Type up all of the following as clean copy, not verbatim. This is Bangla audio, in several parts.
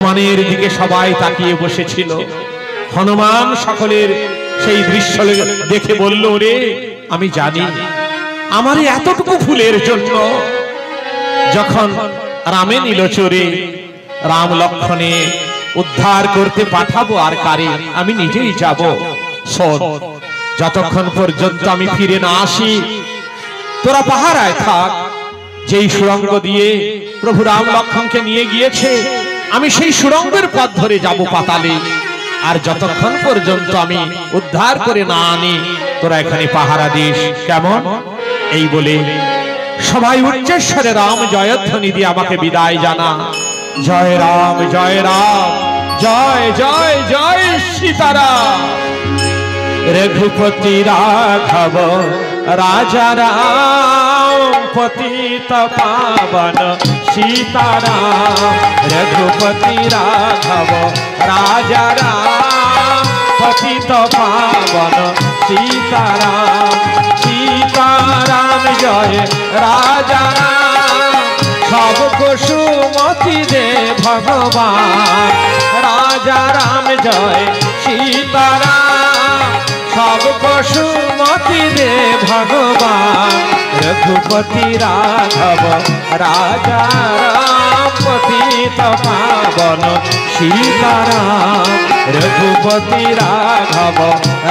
পানের দিকে সবাই তাকিয়ে বসেছিল। হনুমান সকলের সেই দৃশ্য দেখে বলল, রে আমি জানি আমার এতটুকু ভুলের জন্য যখন রামে নিল চোরে, রাম লক্ষণে উদ্ধার করতে পাঠাবো আর কারে, আমি নিজেই যাব। শোন, যতক্ষণ পর্যন্ত আমি ফিরে না আসি তোরা পাহারায় থাক। যেই সুড়ঙ্গ দিয়ে প্রভু রাম লক্ষণকে নিয়ে গিয়েছে আমি সেই সুড়ঙ্গের পথ ধরে যাব পাতালে। আর যতক্ষণ পর্যন্ত আমি উদ্ধার করে না আনি তোরা এখানে পাহারা দিস, কেমন? এই বলে সবাই উচ্চস্বরে রাম জয়ধ্বনি দিয়ে আমাকে বিদায় জানা। জয় রাম, জয় রাম, জয় জয় জয় সীতারাম। রঘুপতি রাঘব রাজা রাম, পতিত পাবন সীতারাম। রঘুপতি রাঘব রাজা রাম, পতিত পাবন সীতারাম। সীতারাম জয় রাজা রাম, সবকো সুমতি দে ভগবান। রাজা রাম জয় সীতারাম, সবকো সুমতি দে ভগবান। রঘুপতি রাঘব রাজা রাম, পতিত পাবন সীতারাম। রঘুপতি রাঘব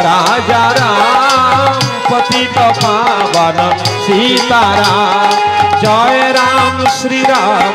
রাজা রাম, পতিত পাবন সীতারাম। জয় রাম শ্রী রাম।